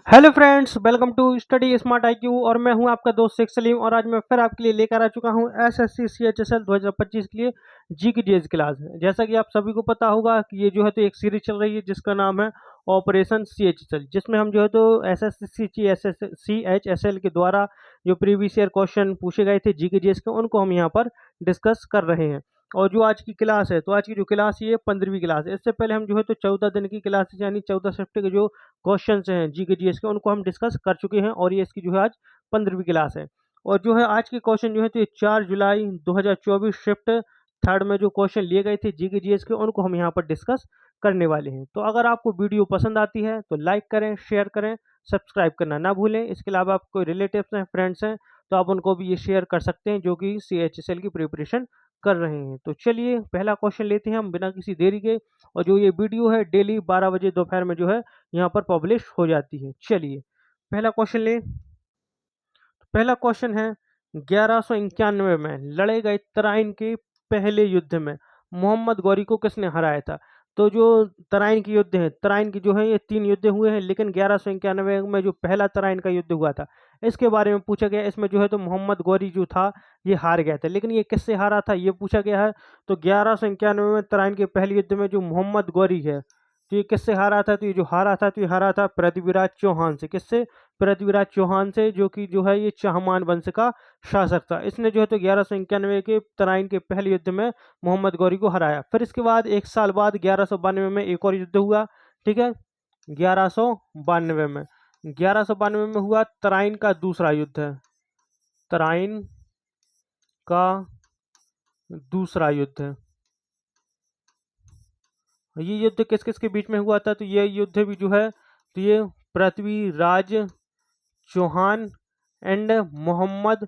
Hello friends, welcome to study smart IQ. और मैं हूं आपका दोस्त शेख सलीम। और आज मैं फिर आपके लिए लेकर आ चुका हूं एसएससी सीएचएसएल 2025 के लिए जी की डीएस क्लास। जैसा कि आप सभी को पता होगा कि ये जो है तो एक सीरीज चल रही है जिसका नाम है ऑपरेशन सीएचएसएल, जिसमें हम जो है तो एसएससी सीएचएसएल के द्वारा जो प्रीवियस ईयर क्वेश्चन पूछे गए थे जी की डीएस के, उनको हम यहाँ पर डिस्कस कर रहे हैं। और जो आज की क्लास है, तो आज की जो क्लास ये 15वीं क्लास है। इससे पहले हम जो है तो 14 दिन की क्लास यानी 14 शिफ्ट के जो क्वेश्चन हैं जी के जीएस के, उनको हम डिस्कस कर चुके हैं। और ये इसकी जो है आज 15वीं क्लास है। और जो है आज के क्वेश्चन जो है तो ये 4 जुलाई 2024 शिफ्ट थर्ड में जो क्वेश्चन लिए गए थे जी के जीएस के, उनको हम यहाँ पर डिस्कस करने वाले हैं। तो अगर आपको वीडियो पसंद आती है तो लाइक करें, शेयर करें, सब्सक्राइब करना ना भूलें। इसके अलावा आप कोई रिलेटिव्स हैं, फ्रेंड्स हैं, तो आप उनको भी ये शेयर कर सकते हैं जो कि CHSL की प्रिपरेशन कर रहे हैं। तो चलिए पहला क्वेश्चन लेते हैं हम बिना किसी देरी के। और जो ये वीडियो है डेली 12 बजे दोपहर में जो है यहाँ पर पब्लिश हो जाती है। चलिए पहला क्वेश्चन ले। पहला क्वेश्चन है, 1191 में लड़े गए तराइन के पहले युद्ध में मोहम्मद गौरी को किसने हराया था? तो जो तराइन की युद्ध है, तराइन की जो है ये 3 युद्ध हुए हैं, लेकिन 1191 में जो पहला तराइन का युद्ध हुआ था इसके बारे में पूछा गया। इसमें जो है तो मोहम्मद गौरी जो था ये हार गया था, लेकिन ये किससे हारा था ये पूछा गया है। तो 1191 में तराइन के पहले युद्ध में जो मोहम्मद गौरी है, तो ये किससे हारा था? तो ये जो हारा था तो ये हारा था पृथ्वीराज चौहान से। किससे? पृथ्वीराज चौहान से, जो कि जो है ये चाहमान वंश का शासक था। इसने जो है तो 1191 के तराइन के पहले युद्ध में मोहम्मद गौरी को हराया। फिर इसके बाद 1 साल बाद 1192 में एक और युद्ध हुआ। ठीक है, 1192 में 1192 में हुआ तराइन का दूसरा युद्ध है। तराइन का दूसरा युद्ध है। ये युद्ध किस किस के बीच में हुआ था? तो ये युद्ध भी जो है तो ये पृथ्वीराज चौहान एंड मोहम्मद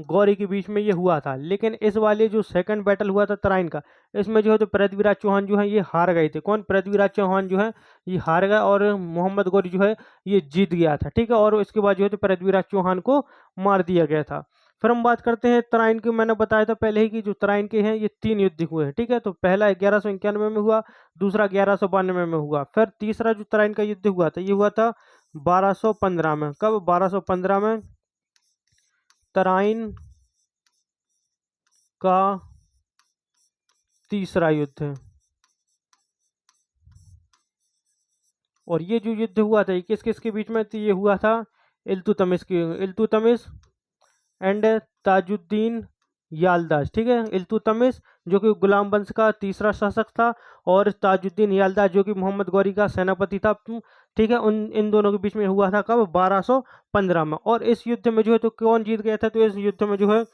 गौरी के बीच में ये हुआ था। लेकिन इस वाले जो सेकंड बैटल हुआ था तराइन का, इसमें जो है तो पृथ्वीराज चौहान जो है ये हार गए थे। कौन? पृथ्वीराज चौहान जो है ये हार गया और मोहम्मद गौरी जो है ये जीत गया था। ठीक है, और इसके बाद जो है तो पृथ्वीराज चौहान को मार दिया गया था। फिर हम बात करते हैं तराइन की। मैंने बताया था पहले ही कि जो तराइन के हैं ये 3 युद्ध हुए हैं। ठीक है, तो पहला 1191 में हुआ, दूसरा 1192 में हुआ, फिर तीसरा जो तराइन का युद्ध हुआ था ये हुआ था 1215 में। कब? 1215 में तराइन का तीसरा युद्ध है। और ये जो युद्ध हुआ था ये किस किस के बीच में? तो ये हुआ था इल्तुतमिश एंड ताजुद्दीन यालदाज। ठीक है, इल्तुतमिश जो कि गुलाम वंश का तीसरा शासक था, और ताजुद्दीन यालदाज जो कि मोहम्मद गौरी का सेनापति था। ठीक है, उन इन दोनों के बीच में हुआ था। कब? 1215 में। और इस युद्ध में जो है तो कौन जीत गया था? तो इस युद्ध में जो है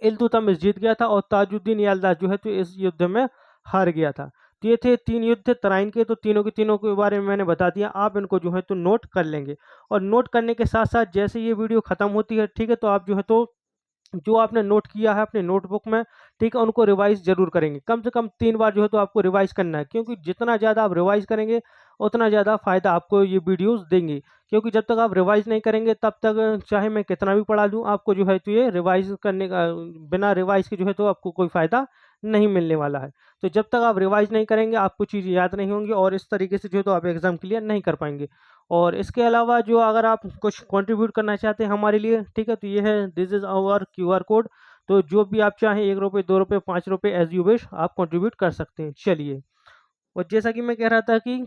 इल्तुतमिश जीत गया था, और ताजुद्दीन यालदाज जो है तो इस युद्ध में हार गया था। तो ये थे 3 युद्ध तराइन के। तो तीनों के तीनों के बारे में मैंने बता दिया, आप इनको जो है तो नोट कर लेंगे। और नोट करने के साथ साथ जैसे ये वीडियो खत्म होती है, ठीक है, तो आप जो है तो जो आपने नोट किया है अपने नोटबुक में, ठीक है, उनको रिवाइज जरूर करेंगे। कम से कम 3 बार जो है तो आपको रिवाइज करना है, क्योंकि जितना ज़्यादा आप रिवाइज करेंगे उतना ज़्यादा फायदा आपको ये वीडियोस देंगे। क्योंकि जब तक आप रिवाइज नहीं करेंगे तब तक चाहे मैं कितना भी पढ़ा दूं, आपको जो है तो ये रिवाइज करने का, बिना रिवाइज के जो है तो आपको कोई फायदा नहीं मिलने वाला है। तो जब तक आप रिवाइज नहीं करेंगे आपको चीज़ें याद नहीं होंगी, और इस तरीके से जो है तो आप एग्जाम क्लियर नहीं कर पाएंगे। और इसके अलावा जो अगर आप कुछ कंट्रीब्यूट करना चाहते हैं हमारे लिए, ठीक है, तो ये है, this is our QR code. तो जो भी आप चाहें, 1 रुपये, 2 रुपये, 5 रुपये, एज यू विश, आप कंट्रीब्यूट कर सकते हैं। चलिए, और जैसा कि मैं कह रहा था कि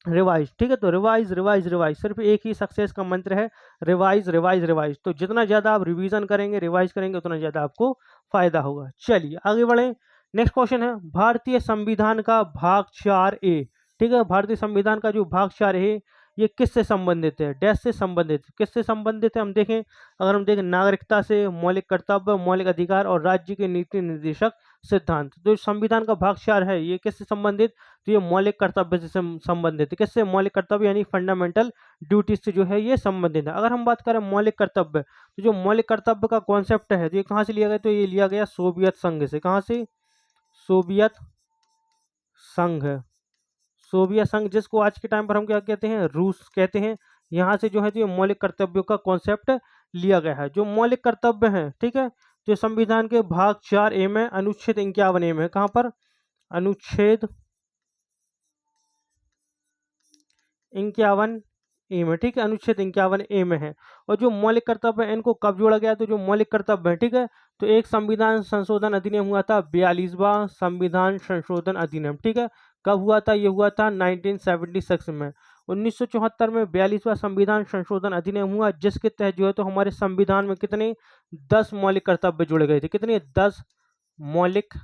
रिवाइज, ठीक है, तो रिवाइज रिवाइज रिवाइज, सिर्फ एक ही सक्सेस का मंत्र है, रिवाइज रिवाइज रिवाइज। तो जितना ज़्यादा आप रिवीजन करेंगे, रिवाइज करेंगे, उतना ज़्यादा आपको फायदा होगा। चलिए आगे बढ़ें। नेक्स्ट क्वेश्चन है, भारतीय संविधान का भाग 4A। ठीक है, भारतीय संविधान का जो भाग 4A ये किससे संबंधित है? डैश से संबंधित। किससे संबंधित है हम देखें, अगर हम देखें नागरिकता से, मौलिक कर्तव्य, मौलिक अधिकार और राज्य के नीति निर्देशक सिद्धांत। तो संविधान का भाग 4 है ये किससे संबंधित? तो ये मौलिक कर्तव्य से संबंधित है। किससे? मौलिक कर्तव्य यानी फंडामेंटल ड्यूटीज से जो है ये संबंधित है। अगर हम बात करें मौलिक कर्तव्य, तो जो मौलिक कर्तव्य का कॉन्सेप्ट है तो ये कहाँ से लिया गया? तो ये लिया गया सोवियत संघ से। कहाँ से? सोवियत संघ। सोवियत संघ, जिसको आज के टाइम पर हम क्या कहते हैं? रूस कहते हैं। यहाँ से जो है तो ये मौलिक कर्तव्यों का कॉन्सेप्ट लिया गया है। जो मौलिक कर्तव्य हैं, ठीक है, जो संविधान के भाग 4A में अनुच्छेद 51A में, कहाँ पर? अनुच्छेद 51 ए में, ठीक है, अनुच्छेद 51 ए में है। और जो मौलिक कर्तव्य है इनको कब जोड़ा गया, तो जो मौलिक कर्तव्य है, ठीक है, तो एक संविधान संशोधन अधिनियम हुआ था, 42वां संविधान संशोधन अधिनियम, ठीक है। कब हुआ था, ये हुआ था 1976 में। 1974 में 42वां संविधान संशोधन अधिनियम हुआ, जिसके तहत जो है तो हमारे संविधान में कितने 10 मौलिक कर्तव्य जोड़े गए थे। कितने 10 मौलिक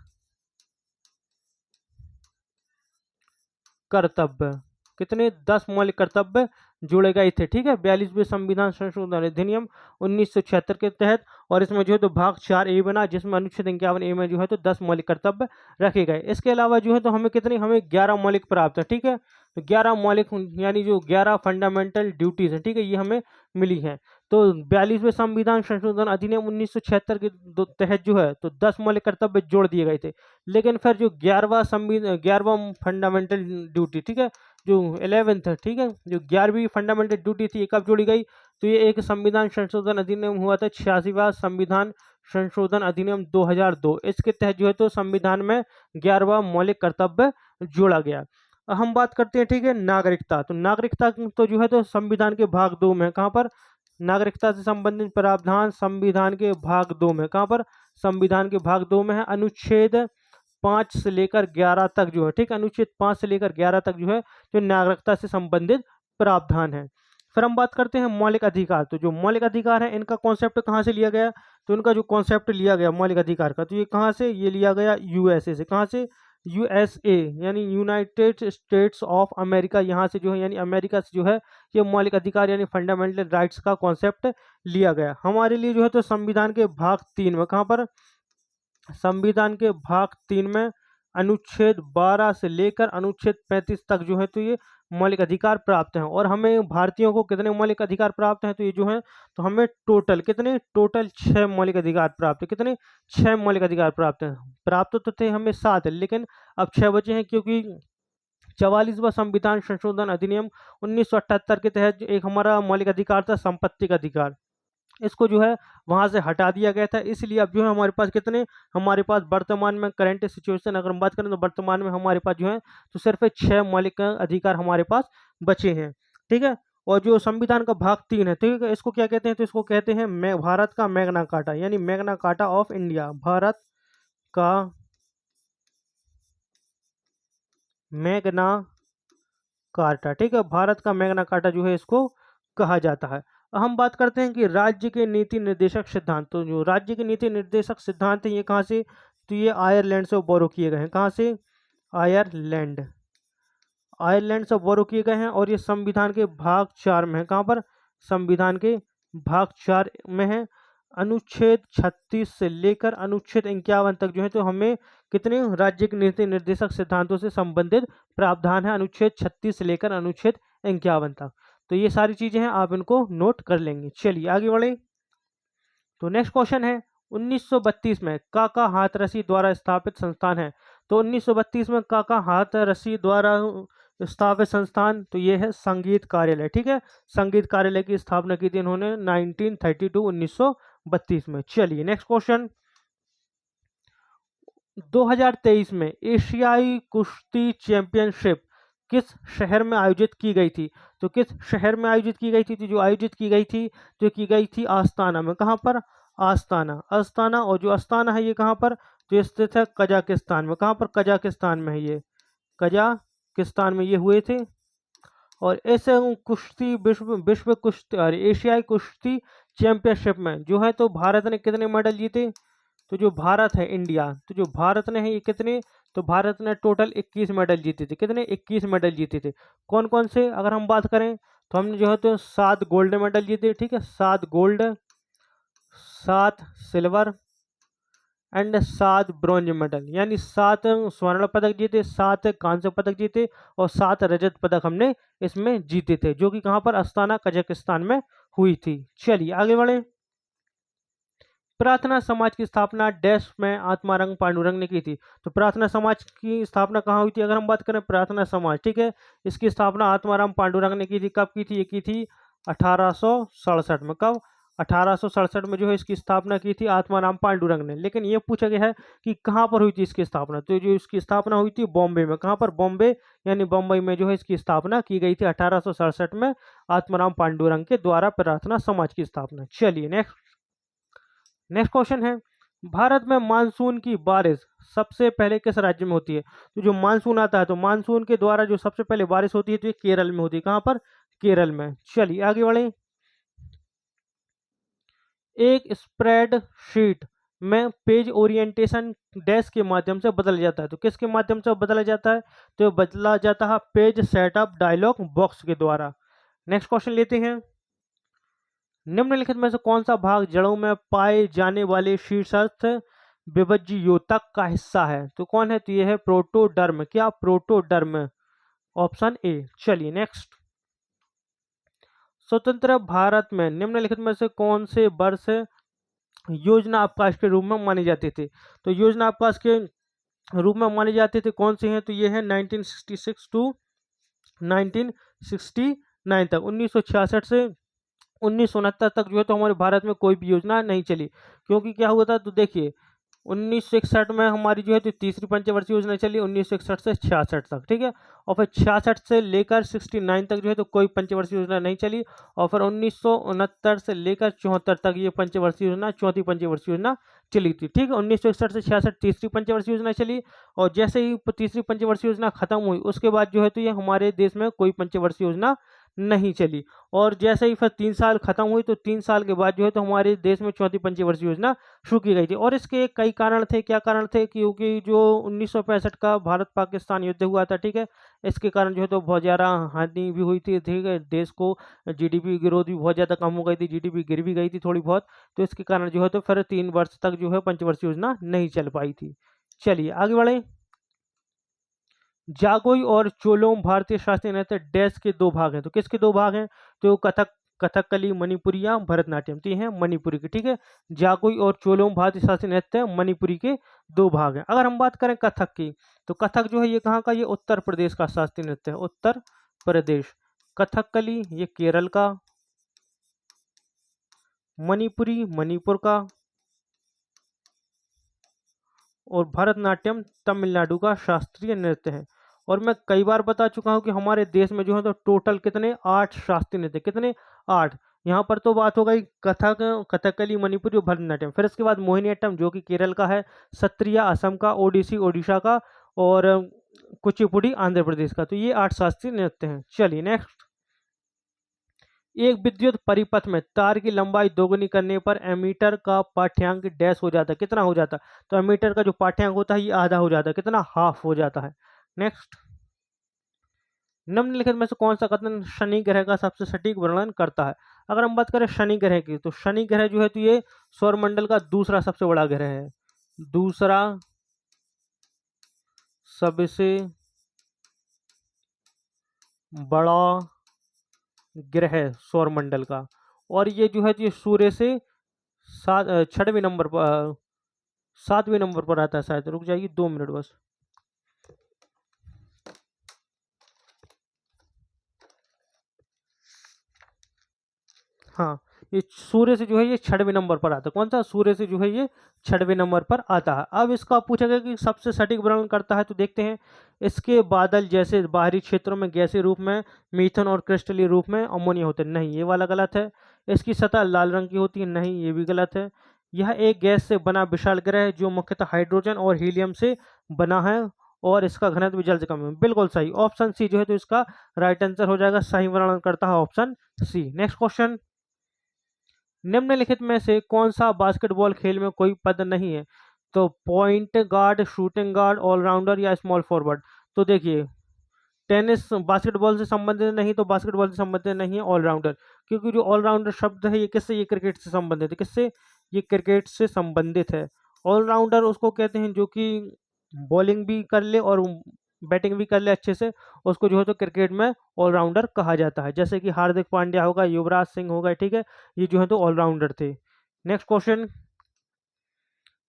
कर्तव्य, कितने 10 मौलिक कर्तव्य जोड़े गए थे, ठीक है, 42वें संविधान संशोधन अधिनियम 1976 के तहत। और इसमें जो है तो भाग 4 ए बना, जिसमें अनुच्छेद 51 ए में जो है तो 10 मौलिक कर्तव्य रखे गए। इसके अलावा जो है तो हमें कितने, हमें 11 मौलिक प्राप्त है, ठीक है, तो 11 मौलिक यानी जो 11 फंडामेंटल ड्यूटीज है, ठीक है, ये हमें मिली है। तो 42वें संविधान संशोधन अधिनियम 1976 के तहत जो है तो 10 मौलिक कर्तव्य जोड़ दिए गए थे। लेकिन फिर जो 11वां फंडामेंटल ड्यूटी, ठीक है, जो 11th है, ठीक है, जो 11वीं फंडामेंटल ड्यूटी थी, ये कब जोड़ी गई, तो ये एक संविधान संशोधन अधिनियम हुआ था, 86वां संविधान संशोधन अधिनियम 2002। इसके तहत जो है तो संविधान में 11वां मौलिक कर्तव्य जोड़ा गया। अब हम बात करते हैं, ठीक है, नागरिकता। तो नागरिकता तो जो है तो संविधान के भाग 2 में, कहाँ पर, नागरिकता से संबंधित प्रावधान संविधान के भाग 2 में, कहाँ पर, संविधान के भाग 2 में है, अनुच्छेद 5 से लेकर 11 तक जो है, ठीक, अनुच्छेद 5 से लेकर 11 तक जो है जो नागरिकता से संबंधित प्रावधान है। फिर हम बात करते हैं मौलिक अधिकार। तो जो मौलिक अधिकार है इनका कॉन्सेप्ट कहाँ से लिया गया, तो इनका जो कॉन्सेप्ट लिया गया मौलिक अधिकार का, तो ये कहाँ से, ये लिया गया यूएसए से। कहाँ से, यूएसए यानी यूनाइटेड स्टेट्स ऑफ अमेरिका, यहाँ से जो है यानी अमेरिका से जो है ये मौलिक अधिकार यानी फंडामेंटल राइट्स का कॉन्सेप्ट लिया गया। हमारे लिए जो है तो संविधान के भाग 3 में, कहाँ पर, संविधान के भाग 3 में अनुच्छेद 12 से लेकर अनुच्छेद 35 तक जो है तो ये मौलिक अधिकार प्राप्त हैं। और हमें भारतीयों को कितने मौलिक अधिकार प्राप्त हैं, तो ये जो है तो हमें टोटल कितने, टोटल 6 मौलिक अधिकार प्राप्त है। कितने, 6 मौलिक अधिकार प्राप्त हैं। प्राप्त तो थे हमें 7, लेकिन अब 6 बचे हैं, क्योंकि 44वां संविधान संशोधन अधिनियम 1978 के तहत एक हमारा मौलिक अधिकार था संपत्ति का अधिकार, इसको जो है वहां से हटा दिया गया था। इसलिए अब जो है हमारे पास कितने, हमारे पास वर्तमान में करंट सिचुएशन अगर हम बात करें तो वर्तमान में हमारे पास जो है तो सिर्फ 6 मौलिक अधिकार हमारे पास बचे हैं, ठीक है। और जो संविधान का भाग 3 है, ठीक है, इसको क्या कहते हैं, तो इसको कहते हैं भारत का मैग्ना कार्टा, यानी Magna carta of India, Bharat का मैग्ना कार्टा, ठीक है, भारत का मैग्ना कार्टा जो है इसको कहा जाता है। अब हम बात करते हैं कि राज्य के नीति निर्देशक सिद्धांत। तो जो राज्य के नीति निर्देशक सिद्धांत है ये कहाँ से, तो ये आयरलैंड से बोरो किए गए हैं। कहाँ से, आयरलैंड, आयरलैंड से बोरो किए गए हैं। और ये संविधान के भाग 4 में है। कहाँ पर, संविधान के भाग 4 में है। अनुच्छेद 36 से लेकर अनुच्छेद 51 तक जो है तो हमें कितने राज्य के नीति निर्देशक सिद्धांतों से संबंधित प्रावधान है, अनुच्छेद 36 से लेकर अनुच्छेद 51 तक। तो ये सारी चीजें हैं, आप इनको नोट कर लेंगे। चलिए आगे बढ़े। तो नेक्स्ट क्वेश्चन है 1932 में काका हाथरसी द्वारा स्थापित संस्थान है। तो 1932 में काका हाथरसी द्वारा स्थापित संस्थान, तो ये है संगीत कार्यालय, ठीक है, संगीत कार्यालय की स्थापना की थी इन्होंने 1932 में। चलिए नेक्स्ट क्वेश्चन, 2023 में एशियाई कुश्ती चैंपियनशिप किस शहर में आयोजित की गई थी। तो किस शहर में आयोजित की गई थी, तो जो आयोजित की गई थी, जो की गई थी आस्ताना में। कहाँ पर, आस्ताना, अस्ताना। और जो अस्ताना है ये कहाँ पर, तो स्थित है कजाकिस्तान में। कहाँ पर, कजाकिस्तान में है, ये कजाकिस्तान में ये हुए थे। और ऐसे कुश्ती विश्व कुश्ती और एशियाई कुश्ती चैंपियनशिप में जो है तो भारत ने कितने मेडल जीते, तो जो भारत है इंडिया, तो जो भारत ने है ये कितने, तो भारत ने टोटल 21 मेडल जीते थे। कितने, 21 मेडल जीते थे। कौन कौन से अगर हम बात करें तो हमने जो है तो 7 गोल्ड मेडल जीते, ठीक है, 7 gold, 7 silver and 7 bronze medal, यानी 7 स्वर्ण पदक जीते, 7 कांस्य पदक जीते और 7 रजत पदक हमने इसमें जीते थे, जो कि कहाँ पर, अस्ताना कजाकिस्तान में हुई थी। चलिए आगे बढ़े। प्रार्थना समाज की स्थापना डैश में आत्मारंग पांडुरंग ने की थी। तो प्रार्थना समाज की स्थापना कहाँ हुई थी, अगर हम बात करें प्रार्थना समाज, ठीक है, इसकी स्थापना आत्माराम पांडुरंग ने की थी। कब की थी, ये की थी 1867 में। कब, 1867 में जो है इसकी स्थापना की थी आत्माराम पांडुरंग ने। लेकिन ये पूछा गया है कि कहाँ पर हुई थी इसकी स्थापना, तो जो इसकी स्थापना हुई थी बॉम्बे में। कहाँ पर? बॉम्बे यानी बम्बई में जो है इसकी स्थापना की गई थी 1867 में आत्माराम पांडुरंग के द्वारा प्रार्थना समाज की स्थापना। चलिए नेक्स्ट क्वेश्चन है, भारत में मानसून की बारिश सबसे पहले किस राज्य में होती है? तो जो मानसून आता है तो मानसून के द्वारा जो सबसे पहले बारिश होती है तो ये केरल में होती है। कहाँ पर? केरल में। चलिए आगे बढ़े। एक स्प्रेड शीट में पेज ओरिएंटेशन डैश के माध्यम से बदला जाता है, तो किसके माध्यम से बदला जाता है? तो बदला जाता है पेज सेटअप डायलॉग बॉक्स के द्वारा। नेक्स्ट क्वेश्चन लेते हैं, निम्नलिखित में से कौन सा भाग जड़ों में पाए जाने वाले शीर्षस्थ विभज्य योतक का हिस्सा है? तो कौन है? तो ये है प्रोटोडर्म। क्या? Protoderm, option A. चलिए नेक्स्ट, स्वतंत्र भारत में निम्नलिखित में से कौन से वर्ष योजना अवकाश के रूप में माने जाते थे? तो योजना अवकाश के रूप में माने जाते थे कौन से हैं? तो ये है 1966 टू 1969 तक, 1966 से 1969 तक जो है तो हमारे भारत में कोई भी योजना नहीं चली। क्योंकि क्या हुआ था? तो देखिए 1961 में हमारी जो है तो तीसरी पंचवर्षीय योजना चली 1961 से 66 तक, ठीक है। और फिर 66 से लेकर 69 तक जो है तो कोई पंचवर्षीय योजना नहीं चली। और फिर 1969 से लेकर 74 तक ये पंचवर्षीय योजना, चौथी पंचवर्षीय योजना चली थी, ठीक है। 1961 से 66 तीसरी पंचवर्षीय योजना चली, और जैसे ही तीसरी पंचवर्षीय योजना खत्म हुई उसके बाद जो है तो ये हमारे देश में कोई पंचवर्षीय योजना नहीं चली। और जैसे ही फिर 3 साल खत्म हुई तो 3 साल के बाद जो है तो हमारे देश में चौथी पंचवर्षीय योजना शुरू की गई थी। और इसके कई कारण थे। क्या कारण थे? क्योंकि जो 1965 का भारत पाकिस्तान युद्ध हुआ था, ठीक है, इसके कारण जो है तो बहुत ज़्यादा हानि भी हुई थी, ठीक है। देश को जीडीपी ग्रोथ भी बहुत ज़्यादा कम हो गई थी, जीडीपी गिर भी गई थी थोड़ी बहुत। तो इसके कारण जो है तो फिर 3 वर्ष तक जो है पंचवर्षीय योजना नहीं चल पाई थी। चलिए आगे बढ़े। जागोई और चोलोम भारतीय शास्त्रीय नृत्य डैश के 2 भाग हैं, तो किसके 2 भाग हैं? तो कथकली मणिपुरी या भरतनाट्यम, तो ये है मणिपुरी के, ठीक है। जागोई और चोलोम भारतीय शास्त्रीय नृत्य मणिपुरी के 2 भाग हैं। अगर हम बात करें कथक की, तो कथक जो है ये कहाँ का? ये उत्तर प्रदेश का शास्त्रीय नृत्य है, उत्तर प्रदेश। कथकली ये केरल का, मणिपुरी मणिपुर का, और भरतनाट्यम तमिलनाडु का शास्त्रीय नृत्य है। और मैं कई बार बता चुका हूँ कि हमारे देश में जो है तो टोटल कितने 8 शास्त्रीय नृत्य, कितने 8। यहाँ पर तो बात हो गई कथकली मणिपुरी और भरतनाट्यम। फिर इसके बाद मोहिनीअट्टम जो कि केरल का है, सत्रिया असम का, ओडिसी ओडिशा का, और कुचिपुड़ी आंध्र प्रदेश का। तो ये 8 शास्त्रीय नृत्य हैं। चलिए नेक्स्ट, एक विद्युत परिपथ में तार की लंबाई दोगुनी करने पर एमीटर का पाठ्यांक डैश हो जाता है, कितना हो जाता है? तो एमीटर का जो पाठ्यांक होता है ये आधा हो जाता है, कितना? हाफ हो जाता है। नेक्स्ट, निम्नलिखित में से कौन सा कथन शनि ग्रह का सबसे सटीक वर्णन करता है? अगर हम बात करें शनि ग्रह की, तो शनि ग्रह जो है तो ये सौरमंडल का दूसरा सबसे बड़ा ग्रह है, दूसरा सबसे बड़ा ग्रह सौरमंडल का। और ये जो है ये सूर्य से 6वें नंबर पर, 7वें नंबर पर आता है शायद। रुक जाइए 2 मिनट बस। हाँ, ये सूर्य से जो है ये 6वें नंबर पर आता है। कौन सा? सूर्य से जो है ये 6वें नंबर पर आता है। अब इसका पूछा गया कि सबसे सटीक वर्णन करता है, तो देखते हैं। इसके बादल जैसे बाहरी क्षेत्रों में गैसीय रूप में मीथेन और क्रिस्टलीय रूप में अमोनिया होते हैं, नहीं ये वाला गलत है। इसकी सतह लाल रंग की होती है, नहीं ये भी गलत है। यह एक गैस से बना विशाल ग्रह है जो मुख्यतः हाइड्रोजन और हीलियम से बना है, और इसका घनत्व भी जल से कम है। बिल्कुल सही, ऑप्शन सी जो है तो इसका राइट आंसर हो जाएगा। सही वर्णन करता है ऑप्शन सी। नेक्स्ट क्वेश्चन, निम्नलिखित में से कौन सा बास्केटबॉल खेल में कोई पद नहीं है? तो point guard, shooting guard, allrounder या स्मॉल फॉरवर्ड। तो देखिए टेनिस बास्केटबॉल से संबंधित नहीं, तो बास्केटबॉल से संबंधित नहीं है ऑलराउंडर। क्योंकि जो ऑलराउंडर शब्द है ये किससे? ये क्रिकेट से संबंधित है। किससे? ये क्रिकेट से संबंधित है। ऑलराउंडर उसको कहते हैं जो कि बॉलिंग भी कर ले और बैटिंग भी कर ले अच्छे से, उसको जो है तो क्रिकेट में ऑलराउंडर कहा जाता है। जैसे कि हार्दिक पांड्या होगा, युवराज सिंह होगा, ठीक है, ये जो है तो ऑलराउंडर थे। नेक्स्ट क्वेश्चन,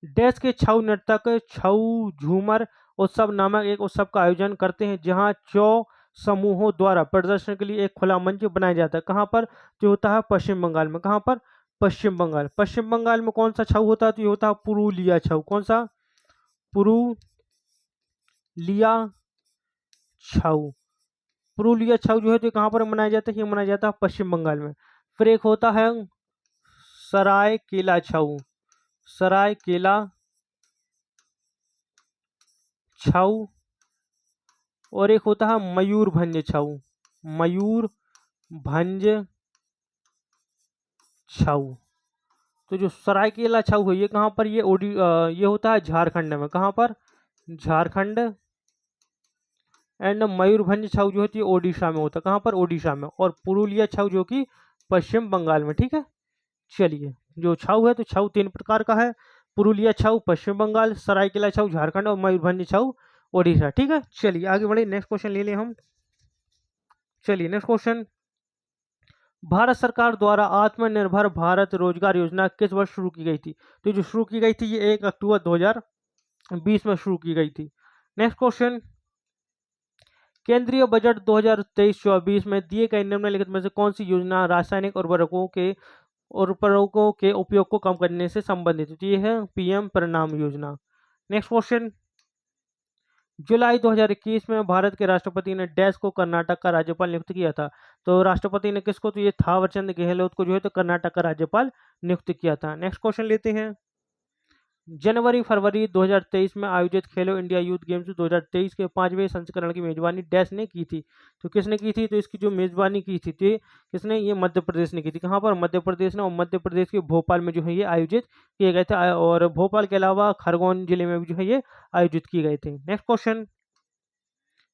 डैश के छऊ नर्तक छऊ झूमर उत्सव नामक एक उत्सव का आयोजन करते हैं जहां 4 समूहों द्वारा प्रदर्शन के लिए एक खुला मंच बनाया जाता है। कहां पर? जो होता है पश्चिम बंगाल में। कहां पर? पश्चिम बंगाल। पश्चिम बंगाल में कौन सा छऊ होता है? तो ये होता है पुरुलिया छऊ। कौन सा? पुरुलिया छऊ। पुरुलिया छऊ जो है तो कहाँ पर मनाया जाता है? ये मनाया जाता है पश्चिम बंगाल में। फिर एक होता है सरायकेला छऊ। सरायकेला छऊ। और एक होता है मयूरभंज छऊ। मयूरभंज छऊ। तो जो सरायकेला छऊ है ये कहाँ पर? ये होता है झारखंड में। कहाँ पर? झारखंड। एंड मयूरभंज छऊ जो होती है ओडिशा में होता है। कहाँ पर? ओडिशा में। और पुरुलिया छऊ जो कि पश्चिम बंगाल में। ठीक है, चलिए जो छऊ है तो छऊ 3 प्रकार का है। पुरुलिया छऊ पश्चिम बंगाल, सरायकेला छऊ झारखंड और मयूरभंज छऊ ओडिशा। ठीक है, चलिए आगे बढ़े। नेक्स्ट क्वेश्चन ले लें हम। चलिए नेक्स्ट क्वेश्चन, भारत सरकार द्वारा आत्मनिर्भर भारत रोजगार योजना किस वर्ष शुरू की गई थी? तो जो शुरू की गई थी ये 1 अक्टूबर 2020 में शुरू की गई थी। नेक्स्ट क्वेश्चन, केंद्रीय बजट 2023-24 में दिए गए निम्नलिखित में से कौन सी योजना रासायनिक उर्वरकों के उपयोग को कम करने से संबंधित है? ये है पीएम परिणाम योजना। नेक्स्ट क्वेश्चन, जुलाई 2021 में भारत के राष्ट्रपति ने डैश को कर्नाटक का राज्यपाल नियुक्त किया था? तो राष्ट्रपति ने किसको? तो ये थावरचंद गहलोत को जो है तो कर्नाटक का राज्यपाल नियुक्त किया था। नेक्स्ट क्वेश्चन लेते हैं, जनवरी फरवरी 2023 में आयोजित खेलो इंडिया यूथ गेम्स 2023 के 5वें संस्करण की मेजबानी डैश ने की थी? तो किसने की थी? तो इसकी जो मेजबानी की थी तो किसने? ये मध्य प्रदेश ने की थी। कहाँ पर? मध्य प्रदेश ने। और मध्य प्रदेश के भोपाल में जो है ये आयोजित किए गए थे। और भोपाल के अलावा खरगोन जिले में भी जो है ये आयोजित किए गए थे। नेक्स्ट क्वेश्चन,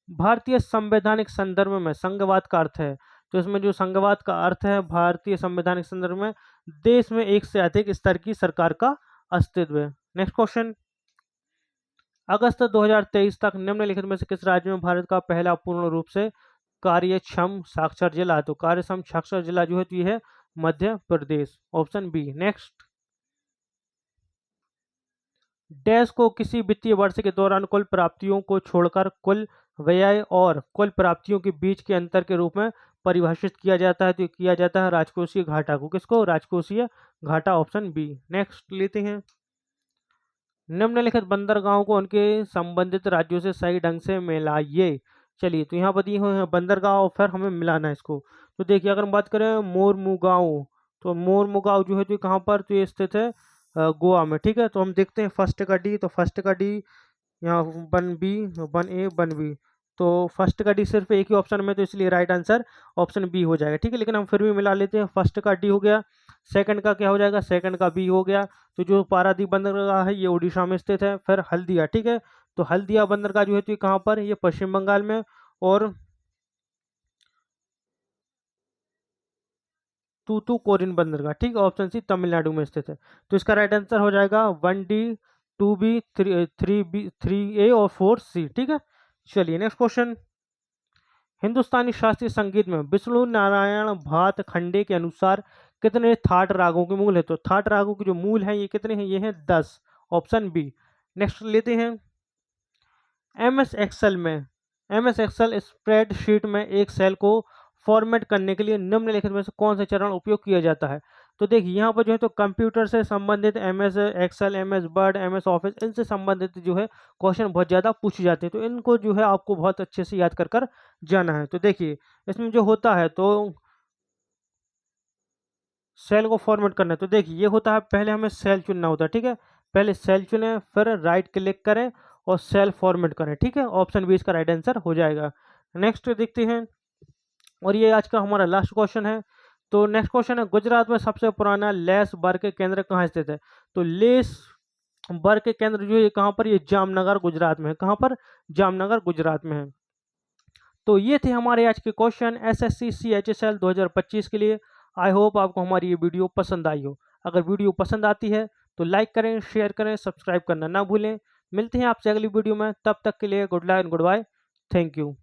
भारतीय संवैधानिक संदर्भ में संघवाद का अर्थ है? तो इसमें जो संघवाद का अर्थ है भारतीय संवैधानिक संदर्भ में, देश में एक से अधिक स्तर की सरकार का अस्तित्व है। नेक्स्ट क्वेश्चन, अगस्त 2023 तक निम्नलिखित में से किस राज्य में भारत का पहला पूर्ण रूप से कार्यक्षम साक्षर जिला? तो कार्यक्षम साक्षर जिला जो है तो ये है Madhya Pradesh. Option B. Next, dash को किसी वित्तीय वर्ष के दौरान कुल प्राप्तियों को छोड़कर कुल व्यय और कुल प्राप्तियों के बीच के अंतर के रूप में परिभाषित किया जाता है? तो किया जाता है राजकोषीय घाटा को। किसको? राजकोषीय घाटा। Option B. नेक्स्ट लेते हैं, निम्नलिखित बंदरगाहों को उनके संबंधित राज्यों से सही ढंग से मिलाइए। चलिए तो यहाँ पर दिए हुए हैं बंदरगाह और फिर हमें मिलाना है इसको। तो देखिए अगर हम बात करें मोरमुगांव, तो मोरमुगांव जो है तो कहाँ पर? तो ये स्थित है गोवा में। ठीक है, तो हम देखते हैं फर्स्ट का डी। तो फर्स्ट का डी यहाँ 1B 1A 1B, तो फर्स्ट का डी सिर्फ एक ही ऑप्शन में, तो इसलिए राइट आंसर ऑप्शन बी हो जाएगा। ठीक है, लेकिन हम फिर भी मिला लेते हैं। फर्स्ट का डी हो गया, सेकंड का क्या हो जाएगा? सेकंड का बी हो गया। तो जो पारादीप बंदरगाह है ये उड़ीसा में स्थित है। फिर हल्दिया। ठीक है, तो हल्दिया बंदरगाह जो है तो ये कहाँ पर? ये पश्चिम बंगाल में। और तूतुकोरिन बंदरगाह, ठीक है, ऑप्शन सी तमिलनाडु में स्थित है। तो इसका राइट आंसर हो जाएगा 1D 2B 3B 3A और 4C। ठीक है, चलिए नेक्स्ट क्वेश्चन, हिंदुस्तानी शास्त्रीय संगीत में विष्णु नारायण भात खंडे के अनुसार कितने थाट रागों के मूल है? तो थाट रागों के जो मूल हैं ये कितने हैं? ये हैं 10। Option B. नेक्स्ट लेते हैं, एमएस एक्सेल स्प्रेडशीट में एक सेल को फॉर्मेट करने के लिए निम्नलिखित में से कौन सा चरण उपयोग किया जाता है? तो देखिए यहाँ पर जो है तो कंप्यूटर से संबंधित MS Excel, MS Word, MS Office, इनसे संबंधित जो है क्वेश्चन बहुत ज़्यादा पूछे जाते हैं। तो इनको जो है आपको बहुत अच्छे से याद कर जाना है। तो देखिए इसमें जो होता है तो सेल को फॉर्मेट करना है। तो देखिए ये होता है, पहले हमें सेल चुनना होता है। ठीक है, पहले सेल चुनें, फिर राइट क्लिक करें और सेल फॉर्मेट करें। ठीक है, ऑप्शन बी इसका राइट आंसर हो जाएगा। नेक्स्ट देखते हैं, और ये आज का हमारा लास्ट क्वेश्चन है। तो नेक्स्ट क्वेश्चन है, गुजरात में सबसे पुराना लेस बर के केंद्र कहाँ स्थित है? तो लेस बर के केंद्र जो है कहाँ पर? ये जामनगर गुजरात में है। कहाँ पर? जामनगर गुजरात में है। तो ये थे हमारे आज के क्वेश्चन एसएससी CHSL 2025 के लिए। आई होप आपको हमारी ये वीडियो पसंद आई हो। अगर वीडियो पसंद आती है तो लाइक करें, शेयर करें, सब्सक्राइब करना ना भूलें। मिलते हैं आपसे अगली वीडियो में, तब तक के लिए good luck and goodbye. Thank you.